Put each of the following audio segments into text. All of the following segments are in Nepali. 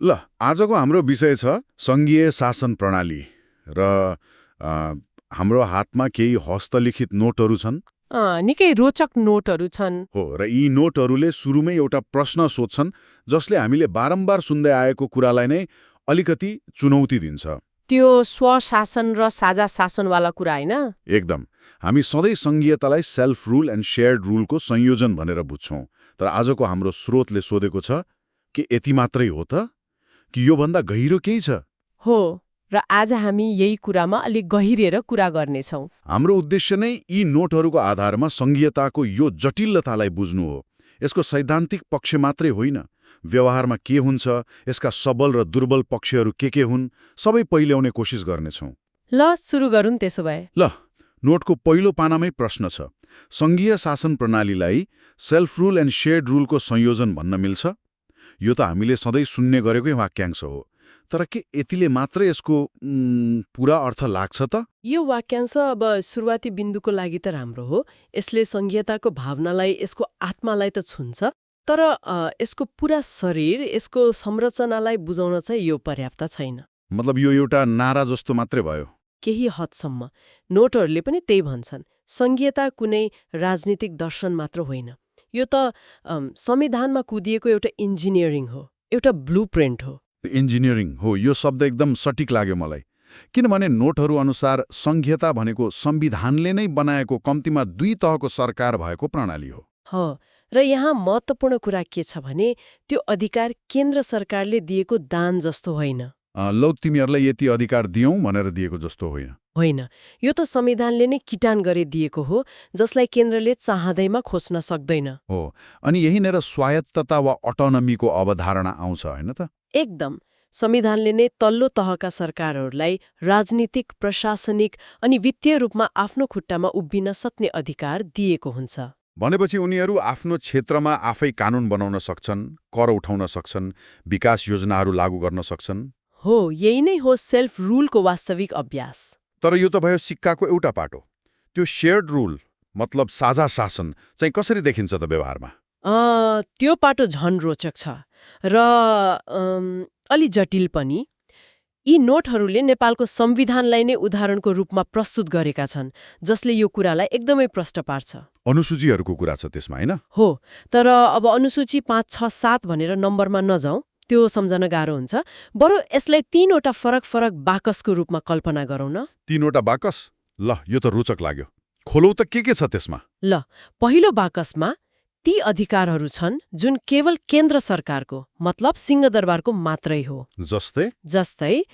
ल आजको हाम्रो विषय छ सङ्घीय शासन प्रणाली र हाम्रो हातमा केही हस्तलिखित नोटहरू छन्। निकै रोचक नोटहरू छन्। हो, र यी नोटहरूले सुरुमै एउटा प्रश्न सोध्छन् जसले हामीले बारम्बार सुन्दै आएको कुरालाई नै अलिकति चुनौती दिन्छ। त्यो स्वशासन र साझा शासनवाला कुरा होइन? एकदम। हामी सधैँ सङ्घीयतालाई सेल्फ रुल एन्ड सेयर्ड रुलको संयोजन भनेर बुझ्छौँ, तर आजको हाम्रो स्रोतले सोधेको छ कि यति मात्रै हो त, कि योभन्दा गहिरो केही छ? हो, र आज हामी यही कुरामा अलिक गहिरिएर कुरा गर्नेछौँ। हाम्रो उद्देश्य नै यी नोटहरूको आधारमा सङ्घीयताको यो जटिलतालाई बुझ्नु हो। यसको सैद्धान्तिक पक्ष मात्रै होइन, व्यवहारमा के हुन्छ, यसका सबल र दुर्बल पक्षहरू के हुन्, सबै पहिल्याउने कोसिस गर्नेछौँ। ल सुरु गरौँ त्यसो भए। ल, नोटको पहिलो पानामै प्रश्न छ, सङ्घीय शासन प्रणालीलाई सेल्फ रुल एन्ड सेयर्ड रुलको संयोजन भन्न मिल्छ? यो त हामीले सधैँ सुन्ने गरेकै वाक्यांश हो, तर के यतिले मात्रै यसको पूरा अर्थ लाग्छ त? यो वाक्यांश अब सुरुवाती बिन्दुको लागि त राम्रो हो। यसले सङ्घीयताको भावनालाई, यसको आत्मालाई त छुन्छ, तर यसको पुरा शरीर, यसको संरचनालाई बुझाउन चाहिँ यो पर्याप्त छैन। मतलब यो एउटा नारा जस्तो मात्रै भयो? केही हदसम्म। नोटहरूले पनि त्यही भन्छन्। सङ्घीयता कुनै राजनीतिक दर्शन मात्र होइन, यो त संविधानमा कुदिएको एउटा इन्जिनियरिङ हो, एउटा ब्लुप्रिन्ट हो। इन्जिनियरिङ हो, यो शब्द एकदम सटिक लाग्यो मलाई। किनभने नोटहरू अनुसार सङ्घीयता भनेको संविधानले नै बनाएको कम्तीमा 2 तहको सरकार भएको प्रणाली हो। हो, र यहाँ महत्त्वपूर्ण कुरा के छ भने त्यो अधिकार केन्द्र सरकारले दिएको दान जस्तो होइन। लौ तिमीहरूलाई यति अधिकार दियौँ भनेर दिएको जस्तो होइन। होइन, यो त संविधानले नै किटान गरी दिएको हो, जसलाई केन्द्रले चाहँदैमा खोज्न सक्दैन। हो, अनि यहीँनिर स्वायत्तता वा अटोनमीको अवधारणा आउँछ, होइन त? एकदम। संविधानले नै तल्लो तहका सरकारहरूलाई राजनीतिक, प्रशासनिक अनि वित्तीय रूपमा आफ्नो खुट्टामा उभिन सक्ने अधिकार दिएको हुन्छ। भनेपछि उनीहरू आफ्नो क्षेत्रमा आफै कानुन बनाउन सक्छन्, कर उठाउन सक्छन्, विकास योजनाहरू लागू गर्न सक्छन्। हो, यही नै हो सेल्फ रुलको वास्तविक अभ्यास। तर यो त भयो सिक्काको एउटा पाटो। त्यो सेयर्ड रुल मतलब साझा शासन चाहिँ कसरी देखिन्छ त व्यवहारमा? त्यो पाटो झन रोचक छ र अलि जटिल पनि। यी नोटहरूले नेपालको संविधानलाई नै उदाहरणको रूपमा प्रस्तुत गरेका छन्, जसले यो कुरालाई एकदमै प्रष्ट पार्छ। अनुसूचीहरूको कुरा छ त्यसमा, होइन? हो, तर अब अनुसूची 5, 6, 7 भनेर नम्बरमा नजाउँ, त्यो सम्झन गाह्रो हुन्छ। बरु यसलाई 3वटा फरक फरक बाकसको रूपमा कल्पना गरौँ न। 3वटा बाकस? ल, यो त रोचक लाग्यो। खोलौ त के छ त्यसमा? ल, पहिलो बाकसमा ती अधिकारहरू छन् जुन केवल केन्द्र सरकारको, मतलब सिंहदरबारको मात्रै हो। जस्तै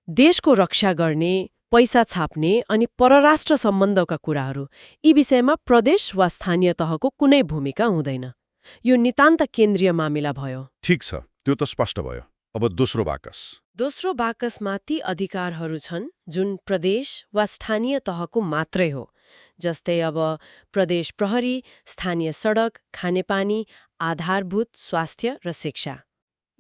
देशको रक्षा गर्ने, पैसा छाप्ने अनि परराष्ट्र सम्बन्धका कुराहरू। यी विषयमा प्रदेश वा स्थानीय तहको कुनै भूमिका हुँदैन। यो नितान्त केन्द्रीय मामिला भयो। ठिक छ, त्यो त स्पष्ट भयो। अब दोस्रो बाकस। दोस्रो बाकसमा ती अधिकारहरू छन् जुन प्रदेश वा स्थानीय तहको मात्रै हो। जस्तै अब प्रदेश प्रहरी, स्थानीय सडक, खानेपानी, आधारभूत स्वास्थ्य र शिक्षा।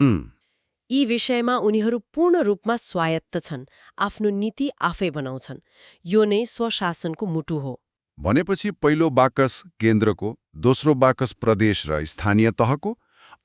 यी विषयमा उनीहरू पूर्ण रूपमा स्वायत्त छन्, आफ्नो नीति आफै बनाउँछन्। यो नै स्वशासनको मुटु हो। भनेपछि पहिलो बाकस केन्द्रको, दोस्रो बाकस प्रदेश र स्थानीय तहको,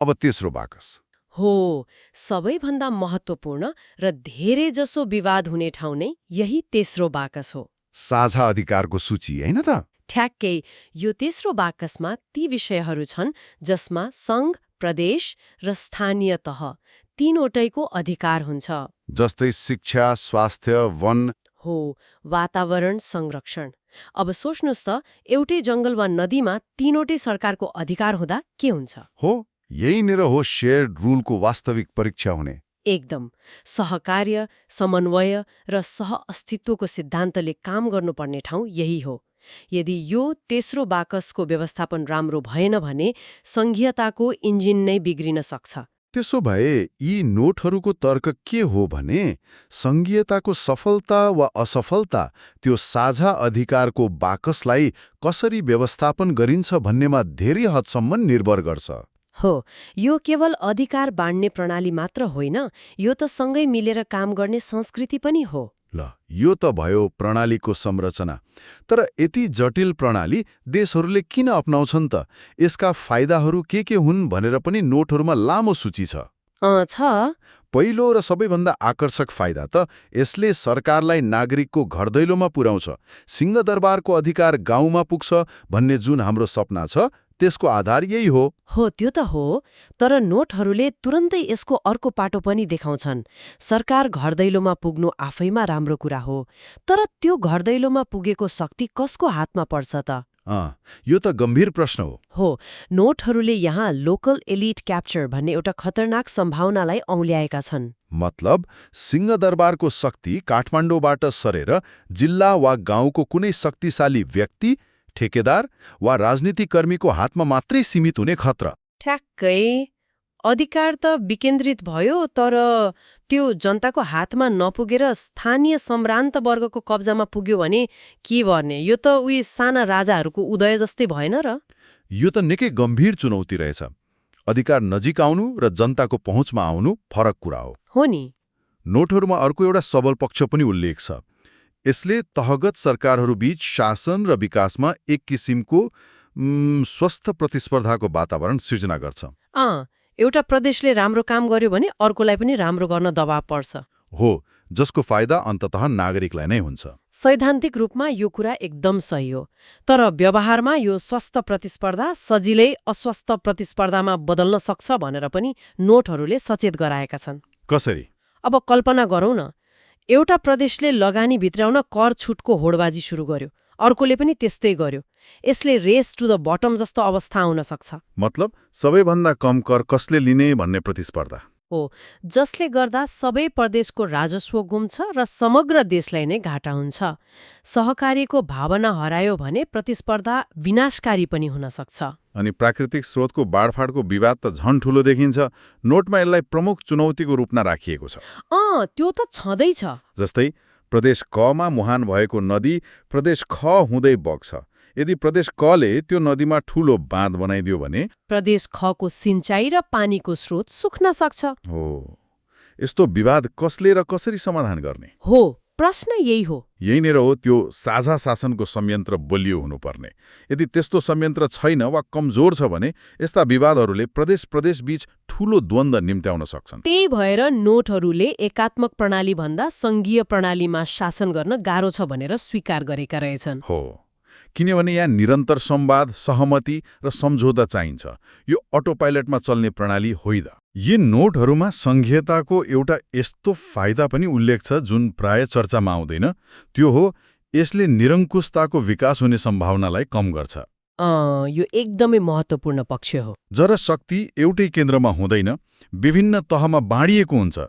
अब तेस्रो बाकस। हो, सबैभन्दा महत्त्वपूर्ण र धेरै जसो विवाद हुने ठाउँ नै यही तेस्रो बाकस हो। साझा अधिकारको सूची, होइन त? ठ्याक्कै। यो तेस्रो बाकसमा ती विषयहरू छन् जसमा सङ्घ, प्रदेश र स्थानीय तह तीनवटैको अधिकार हुन्छ। जस्तै शिक्षा, स्वास्थ्य, वन। हो, वातावरण संरक्षण। अब सोच्नुहोस् त, एउटै जङ्गल वा नदीमा तीनवटै सरकारको अधिकार हुँदा के हुन्छ? हो, यहीँनिर हो सेयर्ड रुलको वास्तविक परीक्षा हुने। एकदम। सहकार्य, समन्वय र सहअस्तित्वको सिद्धान्तले काम गर्नुपर्ने ठाउँ यही हो। यदि यो तेस्रो बाकसको व्यवस्थापन राम्रो भएन भने सङ्घीयताको इन्जिन नै बिग्रिन सक्छ। त्यसो भए यी नोटहरूको तर्क के हो भने सङ्घीयताको सफलता वा असफलता त्यो साझा अधिकारको बाकसलाई कसरी व्यवस्थापन गरिन्छ भन्नेमा धेरै हदसम्म निर्भर गर्छ। हो, यो केवल अधिकार बाँड्ने प्रणाली मात्र होइन, यो त सँगै मिलेर काम गर्ने संस्कृति पनि हो। ल, यो त भयो प्रणालीको संरचना। तर यति जटिल प्रणाली देशहरूले किन अपनाउँछन् त? यसका फाइदाहरू के हुन् भनेर पनि नोटहरूमा लामो सूची छ। पहिलो र सबैभन्दा आकर्षक फाइदा त यसले सरकारलाई नागरिकको घर दैलोमा पुर्याउँछ। सिंहदरबारको अधिकार गाउँमा पुग्छ भन्ने जुन हाम्रो सपना छ त्यसको आधार यही हो। हो त्यो त हो, तर नोटहरूले तुरन्तै यसको अर्को पाटो पनि देखाउँछन्। सरकार घर दैलोमा पुग्नु आफैमा राम्रो कुरा हो, तर त्यो घर दैलोमा पुगेको शक्ति कसको हातमा पर्छ त? यो त गम्भीर प्रश्न हो। हो, नोटहरूले यहाँ लोकल एलिट क्याप्चर भन्ने एउटा खतरनाक सम्भावनालाई औँल्याएका छन्। मतलब सिंहदरबारको शक्ति काठमाडौँबाट सरेर जिल्ला वा गाउँको कुनै शक्तिशाली व्यक्ति, ठेकेदार वा राजनीतिकर्मीको हातमा मात्रै सीमित हुने खतरा। ठ्याक्कै। अधिकार त विकेन्द्रित भयो, तर त्यो जनताको हातमा नपुगेर स्थानीय सम्भ्रान्त वर्गको कब्जामा पुग्यो भने के गर्ने? यो त उही साना राजाहरूको उदय जस्तै भएन र? यो त निकै गम्भीर चुनौती रहेछ। अधिकार नजिक आउनु र जनताको पहुँचमा आउनु फरक कुरा हो। हो नि। नोटहरूमा अर्को एउटा सबल पक्ष पनि उल्लेख छ। यसले तहगत सरकारहरूबीच शासन र विकासमा एक किसिमको स्वस्थ प्रतिस्पर्धाको वातावरण सिर्जना गर्छ। एउटा प्रदेशले राम्रो काम गर्यो भने अर्कोलाई पनि राम्रो गर्न दबाव पर्छ। हो, जसको फाइदा अन्ततः नागरिकलाई नै हुन्छ। सैद्धान्तिक रूपमा यो कुरा एकदम सही हो, तर व्यवहारमा यो स्वस्थ प्रतिस्पर्धा सजिलै अस्वस्थ प्रतिस्पर्धामा बदल्न सक्छ भनेर पनि नोटहरूले सचेत गराएका छन्। कसरी? अब कल्पना गरौँ न, एउटा प्रदेशले लगानी भित्राउन कर छुटको होडबाजी सुरु गर्यो, अर्कोले पनि त्यस्तै गर्यो। यसले रेस टु द बटम जस्तो अवस्था आउन सक्छ। मतलब सबैभन्दा कम कर कसले लिने भन्ने प्रतिस्पर्धा हो, जसले गर्दा सबै प्रदेशको राजस्व गुम्छ र समग्र देशलाई नै घाटा हुन्छ। सहकारीको भावना हरायो भने प्रतिस्पर्धा विनाशकारी पनि हुन सक्छ। अनि प्राकृतिक स्रोतको बाडफाडको विवाद त झन् ठूलो देखिन्छ। नोटमा यसलाई प्रमुख चुनौतीको रूपमा राखिएको छ। त्यो त छँदैछ। जस्तै प्रदेश कमा मुहान भएको नदी प्रदेश ख हुँदै बग्छ। यदि प्रदेश कले त्यो नदीमा ठूलो बाँध बनाइदियो भने प्रदेश खको सिंचाई र पानीको स्रोत सुक्न सक्छ। हो, यस्तो विवाद कसले र कसरी समाधान गर्ने? हो, प्रश्न यही हो। यहीँनिर हो त्यो साझा शासनको संयन्त्र बलियो हुनुपर्ने। यदि त्यस्तो संयन्त्र छैन वा कमजोर छ भने यस्ता विवादहरूले प्रदेश बीच ठूलो द्वन्द्व निम्त्याउन सक्छन्। त्यही भएर नोटहरूले एकात्मक प्रणाली भन्दा संघीय प्रणालीमा शासन गर्न गाह्रो छ भनेर स्वीकार गरेका रहेछन्। हो, किनभने यहाँ निरन्तर संवाद, सहमति र सम्झौता चाहिन्छ। यो अटो पाइलटमा चल्ने प्रणाली होइन। यी नोटहरूमा संघीयताको एउटा यस्तो फाइदा पनि उल्लेख छ जुन प्राय चर्चामा आउँदैन। त्यो हो यसले निरङ्कुशताको विकास हुने सम्भावनालाई कम गर्छ। यो एकदमै महत्त्वपूर्ण पक्ष हो। जब शक्ति एउटै केन्द्रमा हुँदैन, विभिन्न तहमा बाँडिएको हुन्छ,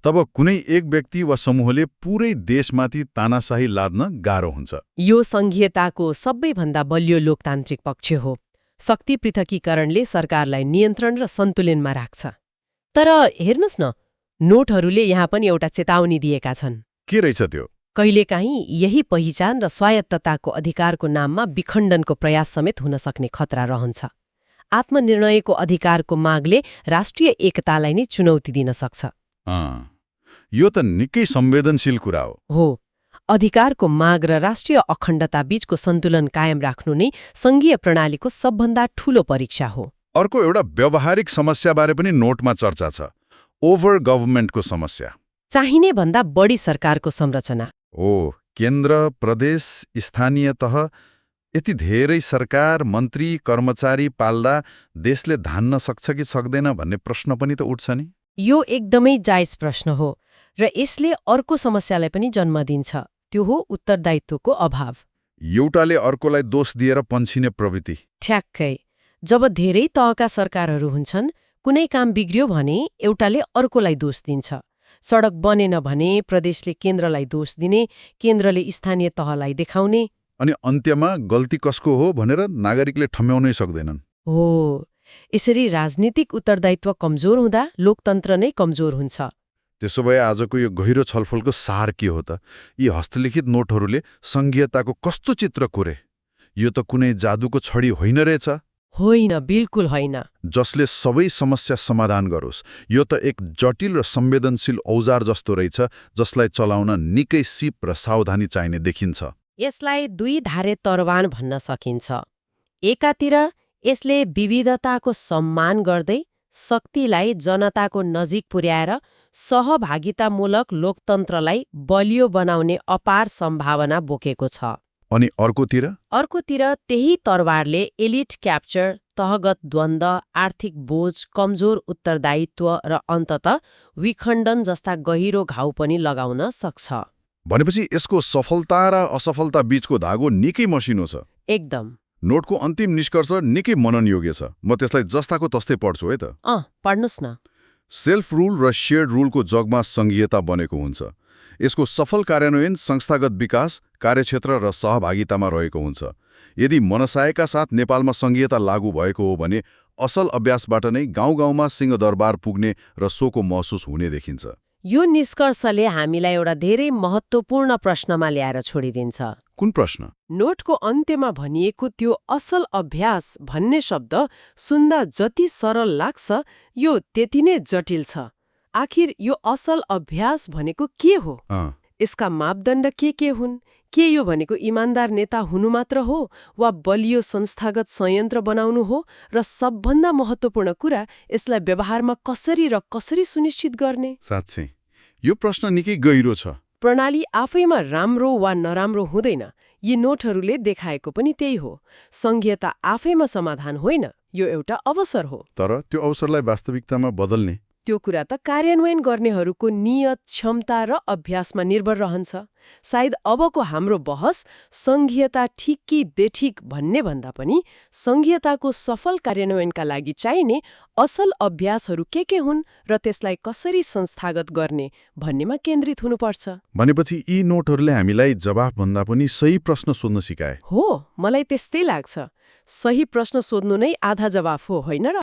तब कुनै एक व्यक्ति वा समूहले पूरै देशमाथि तानाशाही लाद्न गाह्रो हुन्छ। यो संघीयताको सबैभन्दा बलियो लोकतान्त्रिक पक्ष हो। शक्ति पृथकीकरणले सरकारलाई नियन्त्रण र सन्तुलनमा राख्छ। तर हेर्नुस् न, नोटहरूले यहाँ पनि एउटा चेतावनी दिएका छन्। के रहेछ त्यो? कहिलेकाहीँ यही पहिचान र स्वायत्तताको अधिकारको नाममा विखण्डनको प्रयास समेत हुन सक्ने खतरा रहन्छ। आत्मनिर्णयको अधिकारको मागले राष्ट्रिय एकतालाई नै चुनौती दिन सक्छ। यो त निकै संवेदनशील कुरा हो। हो, अधिकारको माग र राष्ट्रिय अखण्डता बीचको सन्तुलन कायम राख्नु नै संघीय प्रणालीको सबभन्दा ठूलो परीक्षा हो। अर्को एउटा व्यावहारिक समस्याबारे पनि नोटमा चर्चा छ, ओभर गभर्मेन्टको समस्या। चाहिने भन्दा बढी सरकारको संरचना। केन्द्र, प्रदेश, स्थानीय तह, यति धेरै सरकार, मन्त्री, कर्मचारी पाल्दा देशले धान्न सक्छ कि सक्दैन भन्ने प्रश्न पनि त उठ्छ नि। यो एकदमै जायज प्रश्न हो र यसले अर्को समस्यालाई पनि जन्म दिन्छ। त्यो हो उत्तरदायित्वको अभाव। एउटाले अर्कोलाई दोष दिएर पन्छिने प्रवृत्ति। ठ्याक्कै। जब धेरै तहका सरकारहरू हुन्छन्, कुनै काम बिग्रियो भने एउटाले अर्कोलाई दोष दिन्छ। सडक बनेन भने प्रदेशले केन्द्रलाई दोष दिने, केन्द्रले स्थानीय तहलाई देखाउने, अनि अन्त्यमा गल्ती कसको हो भनेर नागरिकले ठम्याउनै सक्दैनन्। हो, यसरी राजनीतिक उत्तरदायित्व कमजोर हुँदा लोकतन्त्र नै कमजोर हुन्छ। त्यसो भए आजको यो गहिरो छलफलको सार के हो त? यी हस्तलिखित नोटहरूले संघीयताको कस्तो चित्र कोरे? यो त कुनै जादुको छडी होइन रहेछ। होइन, बिल्कुल होइन। जसले सबै समस्या समाधान गरोस्। यो त एक जटिल र संवेदनशील औजार जस्तो रहेछ जसलाई चलाउन निकै सिप र सावधानी चाहिने देखिन्छ। यसलाई दुई धारे तरवान भन्न सकिन्छ। एकातिर यसले विविधताको सम्मान गर्दै शक्तिलाई जनताको नजिक पुर्याएर सहभागितामूलक लोकतन्त्रलाई बलियो बनाउने अपार सम्भावना बोकेको छ। अनि अर्कोतिर अर्कोतिर त्यही तरवारले एलिट क्याप्चर, तहगत द्वन्द, आर्थिक बोझ, कमजोर उत्तरदायित्व र अन्ततः विखण्डन जस्ता गहिरो घाउ पनि लगाउन सक्छ। भनेपछि यसको सफलता र असफलता बीचको धागो निकै मसिनो छ। एकदम। नोटको अन्तिम निष्कर्ष निकै मननयोग्य छ। म त्यसलाई जस्ताको तस्तै पढ्छु है त। पढ्नुस् न। सेल्फ रुल र शेयर्ड रुलको जगमा सङ्घीयता बनेको हुन्छ। यसको सफल कार्यान्वयन संस्थागत विकास, कार्यक्षेत्र र सहभागितामा रहेको हुन्छ। यदि मनसायका साथ नेपालमा सङ्घीयता लागू भएको हो भने असल अभ्यासबाट नै गाउँ-गाउँमा सिंहदरबार पुग्ने र सोको महसुस हुने देखिन्छ। यो निष्कर्षले हामीलाई एउटा धेरै महत्त्वपूर्ण प्रश्नमा ल्याएर छोडिदिन्छ। कुन प्रश्न? नोटको अन्त्यमा भनिएको त्यो असल अभ्यास भन्ने शब्द सुन्दा जति सरल लाग्छ, यो त्यति नै जटिल छ। आखिर यो असल अभ्यास भनेको के हो? यसका मापदण्ड के हुन्? के यो भनेको इमान्दार नेता हुनु मात्र हो वा बलियो संस्थागत संयन्त्र बनाउनु हो? र सबभन्दा महत्त्वपूर्ण कुरा, यसलाई व्यवहारमा कसरी सुनिश्चित गर्ने? साँच्चै यो प्रश्न निकै गहिरो छ। प्रणाली आफैमा राम्रो वा नराम्रो हुँदैन। यी नोटहरूले देखाएको पनि त्यही हो। सङ्घीयता आफैमा समाधान होइन, यो एउटा अवसर हो। तर त्यो अवसरलाई वास्तविकतामा बदल्ने त्यो कुरा त कार्यान्वयन गर्नेहरूको नियत, क्षमता र अभ्यासमा निर्भर रहन्छ। सायद अबको हाम्रो बहस सङ्घीयता ठिक कि बेठिक भन्ने भन्दा पनि सङ्घीयताको सफल कार्यान्वयनका लागि चाहिने असल अभ्यासहरू के हुन् र त्यसलाई कसरी संस्थागत गर्ने भन्नेमा केन्द्रित हुनुपर्छ। भनेपछि यी नोटहरूले हामीलाई जवाफभन्दा पनि सही प्रश्न सोध्न सिकाए। हो, मलाई त्यस्तै लाग्छ। सही प्रश्न सोध्नु नै आधा जवाफ हो, होइन र?